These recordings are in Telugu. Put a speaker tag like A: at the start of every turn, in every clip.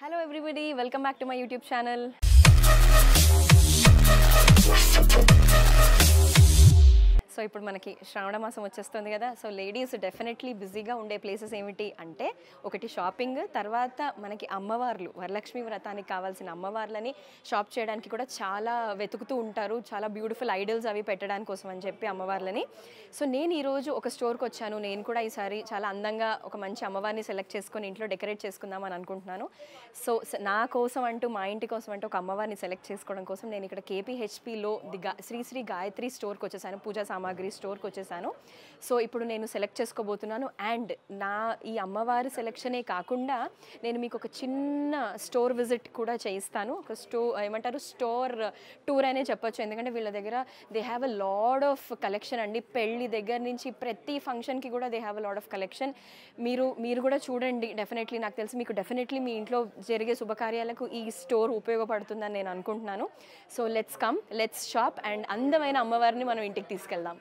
A: Hello everybody, welcome back to my YouTube channel. So ఇప్పుడు మనకి శ్రావణ మాసం వచ్చేస్తుంది కదా. సో లేడీస్ డెఫినెట్లీ బిజీగా ఉండే ప్లేసెస్ ఏమిటి అంటే ఒకటి షాపింగ్, తర్వాత మనకి అమ్మవార్లు వరలక్ష్మి వ్రతానికి కావాల్సిన అమ్మవార్లని షాప్ చేయడానికి కూడా చాలా వెతుకుతూ ఉంటారు. చాలా బ్యూటిఫుల్ ఐడల్స్ అవి పెట్టడానికి కోసం అని చెప్పి అమ్మవార్లని. సో నేను ఈరోజు ఒక స్టోర్కి వచ్చాను. నేను కూడా ఈసారి చాలా అందంగా ఒక మంచి అమ్మవారిని సెలెక్ట్ చేసుకొని ఇంట్లో డెకరేట్ చేసుకుందాం అని అనుకుంటున్నాను. సో నా కోసం అంటూ, మా ఇంటి కోసం అంటూ ఒక అమ్మవారిని సెలెక్ట్ చేసుకోవడం కోసం నేను ఇక్కడ KPHPలో శ్రీ గాయత్రి స్టోర్కి వచ్చేసాను. పూజా సామాగ్రి స్టోర్కి వచ్చేసాను. సో ఇప్పుడు నేను సెలెక్ట్ చేసుకోబోతున్నాను. అండ్ ఈ అమ్మవారి సెలెక్షనే కాకుండా నేను మీకు ఒక చిన్న స్టోర్ విజిట్ కూడా చేయిస్తాను. ఒక స్టోర్ టూర్ అనే చెప్పొచ్చు. ఎందుకంటే వీళ్ళ దగ్గర they have a lot of collection అండి. పెళ్లి దగ్గర నుంచి ప్రతి ఫంక్షన్కి కూడా they have a lot of collection. మీరు కూడా చూడండి. డెఫినెట్లీ నాకు తెలిసి మీకు డెఫినెట్లీ మీ ఇంట్లో జరిగే శుభకార్యాలకు ఈ స్టోర్ ఉపయోగపడుతుందని నేను అనుకుంటున్నాను. సో లెట్స్ షాప్ అండ్ అందమైన అమ్మవారిని మనం ఇంటికి తీసుకెళ్దాం.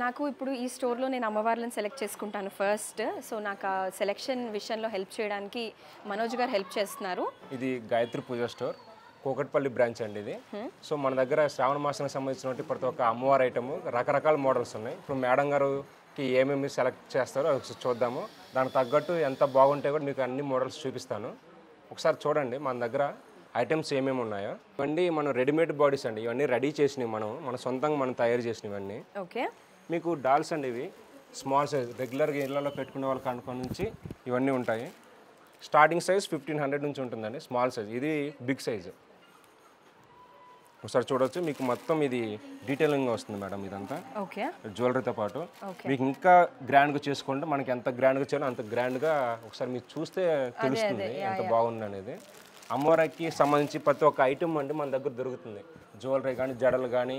A: నాకు ఇప్పుడు ఈ స్టోర్లో నేను అమ్మవార్లను సెలెక్ట్ చేసుకుంటాను ఫస్ట్. సో నాకు ఆ సెలెక్షన్ విషయంలో హెల్ప్ చేయడానికి మనోజ్ గారు హెల్ప్ చేస్తున్నారు.
B: ఇది గాయత్రి పూజా స్టోర్, కూకట్పల్లి బ్రాంచ్ అండి ఇది. సో మన దగ్గర శ్రావణ మాసానికి సంబంధించినటువంటి ప్రతి ఒక్క అమ్మవారి ఐటమ్ రకరకాల మోడల్స్ ఉన్నాయి. ఇప్పుడు మేడం గారుకి ఏమేమి సెలెక్ట్ చేస్తారో అది చూద్దాము. దానికి తగ్గట్టు ఎంత బాగుంటే కూడా మీకు అన్ని మోడల్స్ చూపిస్తాను. ఒకసారి చూడండి మన దగ్గర ఐటమ్స్ ఏమేమి ఉన్నాయో. ఇవన్నీ మనం రెడీమేడ్ బాడీస్ అండి. ఇవన్నీ రెడీ చేసినవి, మన సొంతంగా మనం తయారు చేసినవన్నీ.
A: ఓకే,
B: మీకు డాల్స్ అండి. ఇవి స్మాల్ సైజ్, రెగ్యులర్గా ఇళ్లలో పెట్టుకునే వాళ్ళకి అనుకుని నుంచి ఇవన్నీ ఉంటాయి. స్టార్టింగ్ సైజ్ 1500 నుంచి ఉంటుందండి స్మాల్ సైజ్. ఇది బిగ్ సైజు. ఒకసారి చూడొచ్చు. మీకు మొత్తం ఇది డీటెయిలింగ్గా వస్తుంది మేడం ఇదంతా
A: ఓకే
B: జ్యువెలరీతో పాటు. మీకు ఇంకా గ్రాండ్గా చేసుకుంటే మనకి ఎంత గ్రాండ్గా చేయాలో అంత గ్రాండ్గా ఒకసారి మీరు చూస్తే తెలుస్తుంది ఎంత బాగుంది అనేది. అమ్మవారికి సంబంధించి ప్రతి ఒక్క ఐటమ్ అంటే మన దగ్గర దొరుకుతుంది. జ్యువెలరీ కానీ, జడలు కానీ,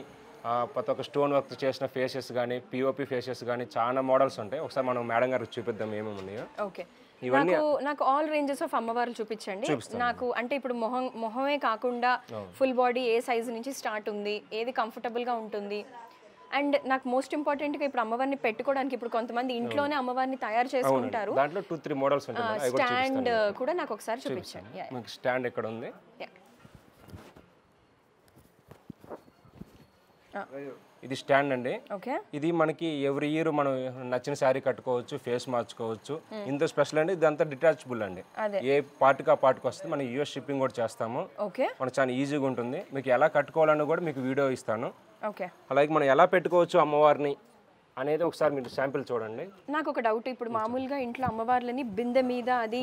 B: ప్రతి ఒక్క స్టోన్ వర్క్ చేసిన ఫేసెస్ కానీ, పిఓపి ఫేసెస్ కానీ చాలా మోడల్స్ ఉంటాయి. ఒకసారి మనం మేడం గారికి చూపిద్దాం ఏమేమి ఉన్నాయో.
A: ఓకే, నాకు ఆల్ రేంజెస్ ఆఫ్ అమ్మవార్లు చూపించండి. నాకు అంటే ఇప్పుడు మొహమే కాకుండా ఫుల్ బాడీ ఏ సైజు నుంచి స్టార్ట్ ఉంది, ఏది కంఫర్టబుల్గా ఉంటుంది. అండ్ నాకు మోస్ట్ ఇంపార్టెంట్గా ఇప్పుడు అమ్మవారిని పెట్టుకోవడానికి ఇప్పుడు కొంతమంది ఇంట్లోనే అమ్మవారిని తయారు చేసుకుంటారు.
B: దాంట్లో 2-3 మోడల్స్ ఉంటాయి.
A: స్టాండ్ కూడా నాకు ఒకసారి చూపించండి.
B: మీకు స్టాండ్ ఎక్కడ ఉంది? ఇది స్టాండ్ అండి.
A: ఓకే,
B: ఇది మనకి ఎవ్రీ ఇయర్ మనం నచ్చిన శారీ కట్టుకోవచ్చు, ఫేస్ మార్చుకోవచ్చు. ఇంత స్పెషల్ అండి. ఇదంతా డిటాచబుల్ అండి. ఏ పార్ట్కి ఆ పార్ట్కి వస్తుంది. మనం యూఎస్ షిప్పింగ్ కూడా చేస్తాము.
A: ఓకే,
B: మనకు చాలా ఈజీగా ఉంటుంది. మీకు ఎలా కట్టుకోవాలని కూడా మీకు వీడియో ఇస్తాను.
A: ఓకే,
B: అలాగే మనం ఎలా పెట్టుకోవచ్చు అమ్మవారిని అనేది ఒకసారి మీరు శాంపిల్ చూడండి.
A: నాకు ఒక డౌట్, ఇప్పుడు మామూలుగా ఇంట్లో అమ్మవార్లని బిందె మీద అది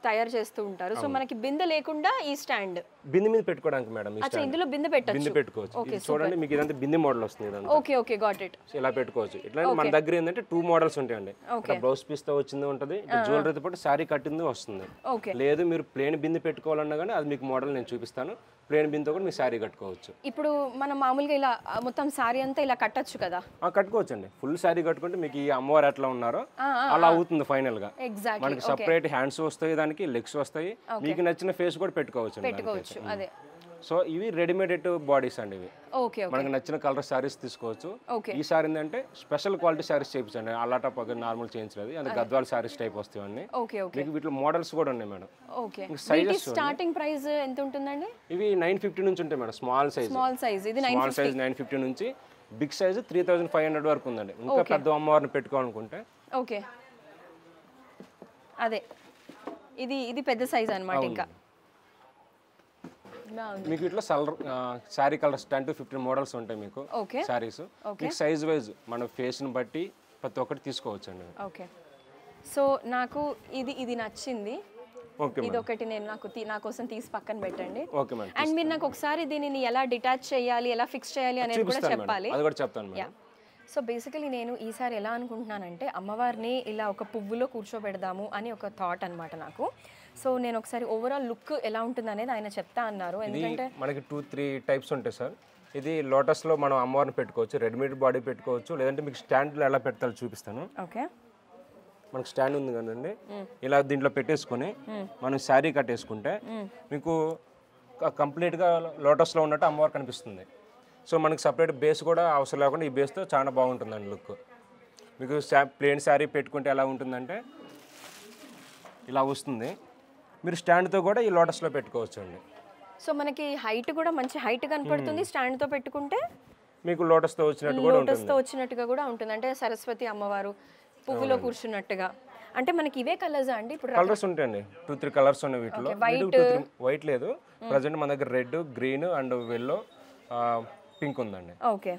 A: తయారు చేస్తూ ఉంటారు. సో మనకి బిందె లేకుండా ఈ స్టాండ్
B: బిందె మీద పెట్టుకోవడానికి మేడం
A: ఇందులో బిందె
B: పెట్టుకోవచ్చు. చూడండి మీకు ఇదంతా బిందె మోడల్ వస్తుంది.
A: Okay okay, got it.
B: ఇలా పెట్టుకోవచ్చు. ఇట్లా మన దగ్గర ఏంటంటే 2 మోడల్స్ ఉంటాయండి. బ్లౌజ్ పీస్ తో వచ్చింది ఉంటుంది, జ్యువెలరీతో పాటు శారీ కట్టింది వస్తుంది. లేదు మీరు ప్లేన్ బిందె పెట్టుకోవాలన్నా కానీ అది మీకు మోడల్ నేను చూపిస్తాను. ప్లేన్ బిందెతో కూడా మీ శారీ కట్టుకోవచ్చు.
A: ఇప్పుడు మనం మామూలుగా ఇలా మొత్తం శారీ అంతా ఇలా కట్టచ్చు కదా?
B: కట్టుకోవచ్చు అండి. ఫుల్ శారీ కట్టుకుంటే మీకు ఈ అమ్మవారు ఎట్లా ఉన్నారో అలా అవుతుంది ఫైనల్ గా. మనకి సెపరేట్ హ్యాండ్స్ వస్తాయి, దానికి లెగ్స్ వస్తాయి. మీకు నచ్చిన ఫేస్ కూడా పెట్టుకోవచ్చు.
A: అదే.
B: సో ఇవి రెడీమేడ్ బాడీస్ అండి. ఇవి
A: ఓకే,
B: మనకి నచ్చిన కలర్ సారీస్ తీసుకోవచ్చు. ఈ సారీ ఏంటంటే స్పెషల్ క్వాలిటీ సారీస్ చేయించండి. అలాటా పగ నార్మల్ చేయించలేదు. అది గద్వాల్ సారీస్ టైప్ వస్తాయండి. మీకు వీటిలో మోడల్స్ కూడా ఉన్నాయి madam.
A: Okay, sizes starting price ఎంత ఉంటుందండి?
B: ఇవి 950 నుంచి ఉంటాయి మేడం. స్మాల్ సైజ్
A: ఇది
B: 950 నుంచి బిగ్ సైజ్ 3500 వరకు ఉందండి. ఇంకా పెద్ద అమ్మవారిని పెట్టుకోవాలనుకుంటే.
A: ఓకే, అదే ఇది పెద్ద సైజ్ అన్నమాట. ఇంకా
B: మీకు ఇట్లా శారీ కలర్స్ 10 to 15 మోడల్స్ ఉంటాయి మీకు శారీస్. మీకు సైజ్ వైజ్ మన ఫేస్ని బట్టి ప్రతి ఒక్కటి తీసుకోవచ్చు అండి.
A: ఓకే, సో నాకు ఇది నచ్చింది. ఇది ఒకటి నేను నా కోసం తీసి పక్కన పెట్టండి. అండ్ మీరు నాకు ఒకసారి దీనిని ఎలా డిటాచ్ చేయాలి, ఎలా ఫిక్స్ చేయాలి అనేది కూడా చెప్పాలి.
B: అది కూడా చెప్తాను.
A: సో బేసికలీ నేను ఈసారి ఎలా అనుకుంటున్నానంటే అమ్మవారిని ఇలా ఒక పువ్వులో కూర్చోబెడదాము అని ఒక థాట్ అనమాట నాకు. సో నేను ఒకసారి ఓవరాల్ లుక్ ఎలా ఉంటుంది అనేది ఆయన చెప్తా అన్నారు. ఎందుకంటే
B: మనకి 2-3 టైప్స్ ఉంటాయి సార్. ఇది లోటస్లో మనం అమ్మవారిని పెట్టుకోవచ్చు, రెడీమేడ్ బాడీ పెట్టుకోవచ్చు, లేదంటే మీకు స్టాండ్లో ఎలా పెడతారో చూపిస్తాను.
A: ఓకే,
B: మనకు స్టాండ్ ఉంది కదండి, ఇలా దీంట్లో పెట్టేసుకొని మనం శారీ కట్టేసుకుంటే మీకు కంప్లీట్గా లోటస్లో ఉన్నట్టు అమ్మవారు కనిపిస్తుంది. సో మనకి సపరేట్ బేస్ కూడా అవసరం లేకుండా ఈ బేస్తో చాలా బాగుంటుందండి లుక్. మీకు ప్లేన్ శారీ పెట్టుకుంటే ఎలా ఉంటుందంటే ఇలా వస్తుంది. మీరు స్టాండ్తో కూడా ఈ లోటస్లో పెట్టుకోవచ్చు అండి.
A: సో మనకి హైట్ కూడా మంచి హైట్ కనపడుతుంది. స్టాండ్తో పెట్టుకుంటే
B: మీకు లోటస్తో
A: వచ్చినట్టుగా కూడా ఉంటుంది. అంటే సరస్వతి అమ్మవారు పువ్వులో కూర్చున్నట్టుగా. అంటే మనకి ఇవే కలర్స్ అండి? ఇప్పుడు
B: కలర్స్ ఉంటాయండి, 2-3 కలర్స్ ఉన్నాయి వీటిలో. వైట్ లేదు ప్రజెంట్ మన దగ్గర. రెడ్, గ్రీన్ అండ్ వెల్లో, పింక్ ఉందండి.
A: ఓకే,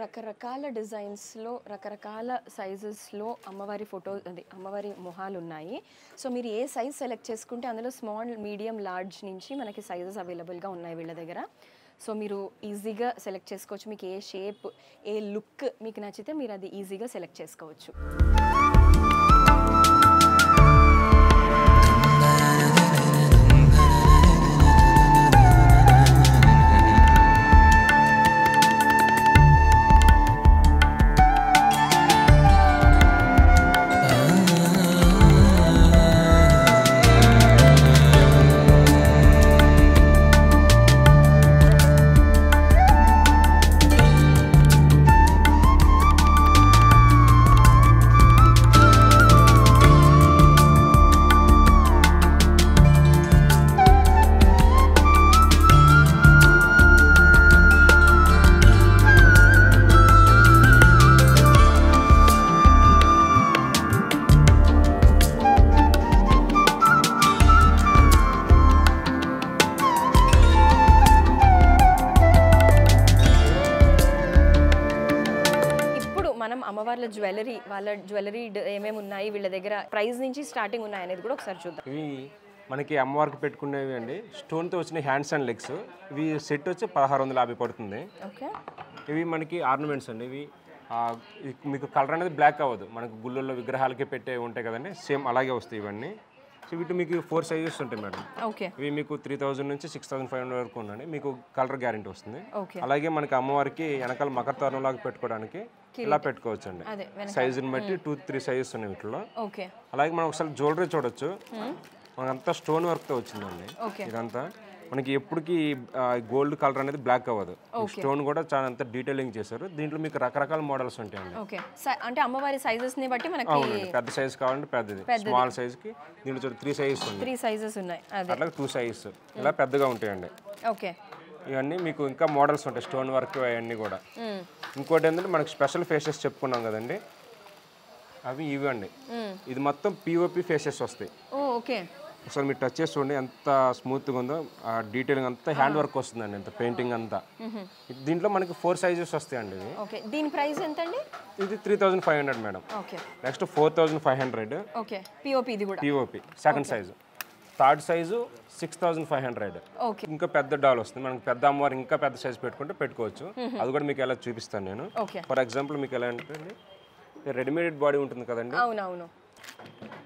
A: రకరకాల డిజైన్స్లో రకరకాల సైజెస్లో అమ్మవారి అమ్మవారి మొహాలు ఉన్నాయి. సో మీరు ఏ సైజ్ సెలెక్ట్ చేసుకుంటే అందులో స్మాల్, మీడియం, లార్జ్ నుంచి మనకి సైజెస్ అవైలబుల్గా ఉన్నాయి వీళ్ళ దగ్గర. సో మీరు ఈజీగా సెలెక్ట్ చేసుకోవచ్చు. మీకు ఏ షేప్, ఏ లుక్ మీకు నచ్చితే మీరు అది ఈజీగా సెలెక్ట్ చేసుకోవచ్చు. మనం అమ్మవార్ల జ్యువెలరీ, వాళ్ళ జ్యువెలరీ ఏమేమి ఉన్నాయి, వీళ్ళ దగ్గర ప్రైస్ నుంచి స్టార్టింగ్ ఉన్నాయి అనేది కూడా ఒకసారి చూద్దాం.
B: ఇవి మనకి అమ్మవారికి పెట్టుకునేవి అండి, స్టోన్తో వచ్చిన హ్యాండ్స్ అండ్ లెగ్స్. ఇవి సెట్ వచ్చి 1650 పడుతుంది.
A: ఓకే.
B: ఇవి మనకి ఆర్నమెంట్స్ అండి. ఇవి మీకు కలర్ అనేది బ్లాక్ అవ్వదు. మనకు గుళ్ళల్లో విగ్రహాలకి పెట్టే ఉంటాయి కదండి, సేమ్ అలాగే వస్తాయి ఇవన్నీ. సో వీటి మీకు 4 సైజెస్ ఉంటాయి మేడం.
A: ఓకే.
B: ఇవి మీకు 3000 నుంచి 6500 వరకు ఉండండి. మీకు కలర్ గ్యారెంటీ వస్తుంది.
A: ఓకే.
B: అలాగే మనకి అమ్మవారికి వెనకాల మకర తోరణం లాగా పెట్టుకోవడానికి ఇలా పెట్టుకోవచ్చు అండి. సైజుని బట్టి 2-3 సైజెస్ ఉన్నాయి వీటిలో.
A: ఓకే.
B: అలాగే మనం ఒకసారి జ్యువెలరీ చూడొచ్చు. మనకంతా స్టోన్ వర్క్తో వచ్చిందండి. ఇదంతా మనకి ఎప్పటికీ గోల్డ్ కలర్ అనేది బ్లాక్ అవ్వదు. స్టోన్ కూడా చాలా అంత డీటెయిలింగ్ చేశారు. దీంట్లో మీకు రకరకాల మోడల్స్ ఉంటాయండి.
A: ఓకే. అంటే అమ్మవారి సైజెస్ ని బట్టి మనకి
B: పెద్ద సైజ్ కావాలంటే పెద్దది, స్మాల్ సైజ్ కి దీంట్లో చూడండి 3 సైజెస్ ఉన్నాయి.
A: 3 సైజెస్ ఉన్నాయి.
B: అట్లా 2 సైజెస్ ఇలా పెద్దగా ఉంటాయండి.
A: ఓకే.
B: ఇవన్నీ మీకు ఇంకా మోడల్స్ ఉంటాయి, స్టోన్ వర్క్ అవన్నీ కూడా. ఇంకోటి ఏంటంటే మనకి స్పెషల్ ఫేసెస్ చెప్పుకున్నాం కదండి, అవి ఇవ్వండి. ఇది మొత్తం పిఓపి ఫేసెస్ వస్తాయి.
A: ఓకే.
B: అసలు మీరు టచ్ చేసి చూడండి ఎంత స్మూత్గా ఉందో. ఆ డీటెయిలింగ్ అంతా హ్యాండ్ వర్క్ వస్తుందండి, అంత పెయింటింగ్ అంతా. దీంట్లో మనకి 4 సైజెస్ వస్తాయండి. ఇవి
A: ఓకే. దీని ప్రైస్ ఎంత అండి?
B: ఇది 3500 madam.
A: Okay.
B: Next 4500.
A: Okay. POP ఇది కూడా.
B: POP second size. Third size 6500.
A: Okay.
B: ఇంకా పెద్ద డాల్ వస్తుంది. మనకి పెద్ద అమ్మవారు ఇంకా పెద్ద సైజు పెట్టుకుంటే పెట్టుకోవచ్చు. అది కూడా మీకు ఎలా చూపిస్తాను నేను. ఫర్ ఎగ్జాంపుల్ మీకు ఎలా అంటే రెడీమేడ్ బాడీ ఉంటుంది కదండి,
A: అవునవును,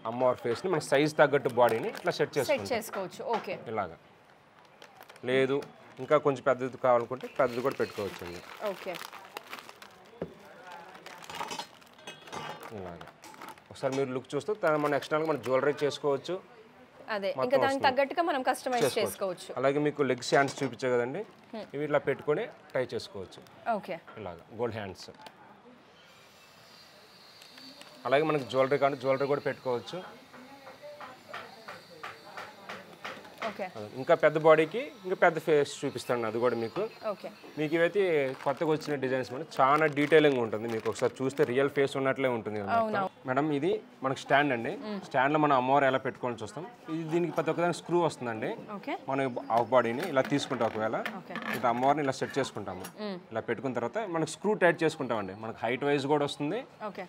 B: అమ్మవారి ఫేస్ని మన సైజ్ తగ్గట్టు బాడీని ఇట్లా సెట్
A: చేసుకోవచ్చు. ఓకే.
B: ఇలాగా. లేదు ఇంకా కొంచెం పెద్దది కావాలనుకుంటే పెద్దది కూడా పెట్టుకోవచ్చు అండి.
A: ఓకే.
B: ఇలాగా ఒకసారి మీరు లుక్ చూస్తూ మనం ఎక్స్టర్నల్గా మనం జ్యువెలరీ చేసుకోవచ్చు.
A: అదే ఇంకా దానికి తగ్గట్టుగా మనం కస్టమైజ్ చేసుకోవచ్చు.
B: అలాగే మీకు లెగ్స్ హ్యాండ్స్ చూపించే కదండి, ఇవి ఇట్లా పెట్టుకొని టై చేసుకోవచ్చు.
A: ఓకే.
B: ఇలాగా గోల్డ్ హ్యాండ్స్. అలాగే మనకి జ్యువెలరీ కానీ జ్యువెలరీ కూడా పెట్టుకోవచ్చు.
A: ఓకే.
B: ఇంకా పెద్ద బాడీకి ఇంకా పెద్ద ఫేస్ చూపిస్తాను, అది కూడా మీకు.
A: ఓకే.
B: మీకు ఇవైతే కొత్తగా వచ్చిన డిజైన్స్ మేడం, చాలా డీటెయిలింగ్ ఉంటుంది. మీకు ఒకసారి చూస్తే రియల్ ఫేస్ ఉన్నట్లే ఉంటుంది మేడం. ఇది మనకి స్టాండ్ అండి. స్టాండ్లో మనం అమ్మవారు ఎలా పెట్టుకోవాలని చూస్తాం. ఇది దీనికి ప్రతి ఒక్కదానికి స్క్రూ వస్తుందండి. మనం హాఫ్ బాడీని ఇలా తీసుకుంటాం, ఒకవేళ ఇట్లా అమ్మవారిని ఇలా సెట్ చేసుకుంటాము. ఇలా పెట్టుకున్న తర్వాత మనకు స్క్రూ టైట్ చేసుకుంటామండి. మనకు హైట్ వైజ్ కూడా వస్తుంది,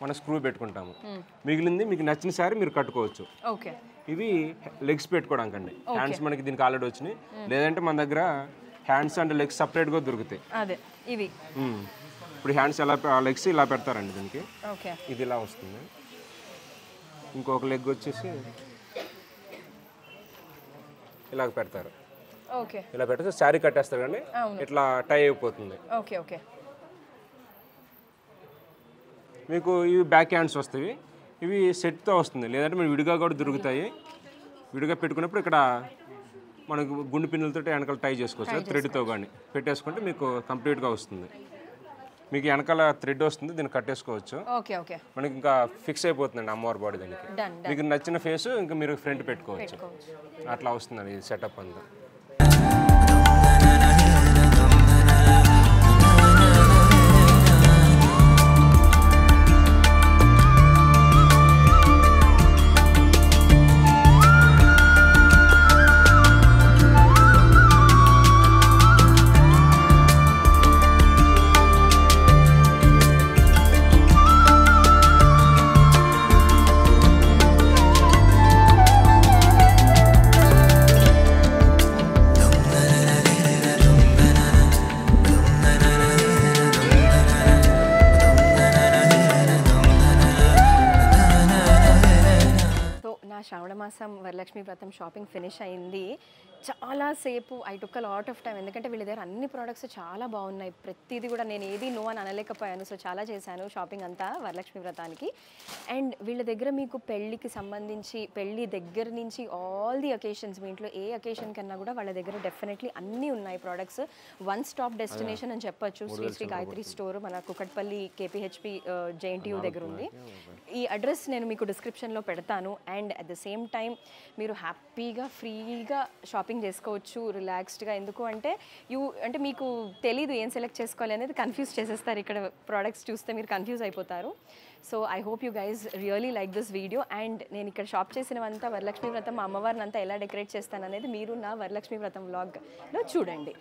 B: మనం స్క్రూ పెట్టుకుంటాము. మిగిలింది మీకు నచ్చిన సారీ మీరు కట్టుకోవచ్చు.
A: ఓకే.
B: ఇవి లెగ్స్ పెట్టుకోవడానికి అండి. హ్యాండ్స్ మనకి దీనికి ఆల్రెడీ వచ్చినాయి. లేదంటే మన దగ్గర హ్యాండ్స్ అండ్ లెగ్స్ సపరేట్గా దొరుకుతాయి.
A: అదే ఇవి
B: ఇప్పుడు హ్యాండ్స్ ఎలా లెగ్స్ ఇలా పెడతారండి దీనికి.
A: ఓకే.
B: ఇది ఇలా వస్తుంది. ఇంకొక లెగ్ వచ్చేసి ఇలాగ పెడతారు.
A: ఓకే.
B: ఇలా పెడితే శారీ కట్టేస్తారు కానీ ఇట్లా టై అయిపోతుంది.
A: ఓకే. ఓకే.
B: మీకు ఇవి బ్యాక్ హ్యాండ్స్ వస్తాయి. ఇవి సెట్తో వస్తుంది, లేదంటే మీరు విడిగా కూడా దొరుకుతాయి. విడిగా పెట్టుకున్నప్పుడు ఇక్కడ మనకు గుండు పిన్నులతో వెనకాల టై చేసుకోవచ్చు, థ్రెడ్తో కానీ పెట్టేసుకుంటే మీకు కంప్లీట్గా వస్తుంది. మీకు వెనకాల థ్రెడ్ వస్తుంది, దీన్ని కట్టేసుకోవచ్చు.
A: ఓకే. ఓకే.
B: మనకి ఇంకా ఫిక్స్ అయిపోతుందండి అమ్మవారి బాడీ దానికి. మీకు నచ్చిన ఫేస్ ఇంకా మీరు ఫ్రంట్ పెట్టుకోవచ్చు. అట్లా వస్తుందండి ఈ సెటప్ అంతా.
A: శ్రావణ మాసం వరలక్ష్మి వ్రతం షాపింగ్ ఫినిష్ అయింది. చాలాసేపు I took a lot of time, ఎందుకంటే వీళ్ళ దగ్గర అన్ని ప్రోడక్ట్స్ చాలా బాగున్నాయి. ప్రతిదీ కూడా నేను ఏది నో అని అనలేకపోయాను. సో చాలా చేశాను షాపింగ్ అంతా వరలక్ష్మి వ్రతానికి. అండ్ వీళ్ళ దగ్గర మీకు పెళ్ళికి సంబంధించి, పెళ్ళి దగ్గర నుంచి ఆల్ ది అకేషన్స్, మీ ఇంట్లో ఏ అకేషన్ కన్నా కూడా వాళ్ళ దగ్గర డెఫినెట్లీ అన్నీ ఉన్నాయి ప్రోడక్ట్స్. వన్ స్టాప్ డెస్టినేషన్ అని చెప్పొచ్చు. శ్రీ గాయత్రి స్టోర్ మన కుకట్పల్లి కేపీహెచ్పి జేఎన్టీయూ దగ్గర ఉంది. ఈ అడ్రస్ నేను మీకు డిస్క్రిప్షన్లో పెడతాను. And at the same time మీరు హ్యాపీగా ఫ్రీగా షాపింగ్ చేసుకోవచ్చు రిలాక్స్డ్గా. ఎందుకు అంటే అంటే మీకు తెలీదు ఏం సెలెక్ట్ చేసుకోవాలి అనేది, కన్ఫ్యూజ్ చేసేస్తారు. ఇక్కడ ప్రోడక్ట్స్ చూస్తే మీరు కన్ఫ్యూజ్ అయిపోతారు. So I hope you guys really like this video. And నేను ఇక్కడ షాప్ చేసినవంతా వరలక్ష్మి వ్రతం మా అమ్మవారిని అంతా ఎలా డెకరేట్ చేస్తాను అనేది మీరు నా వరలక్ష్మి వ్రతం వ్లాగ్లో చూడండి.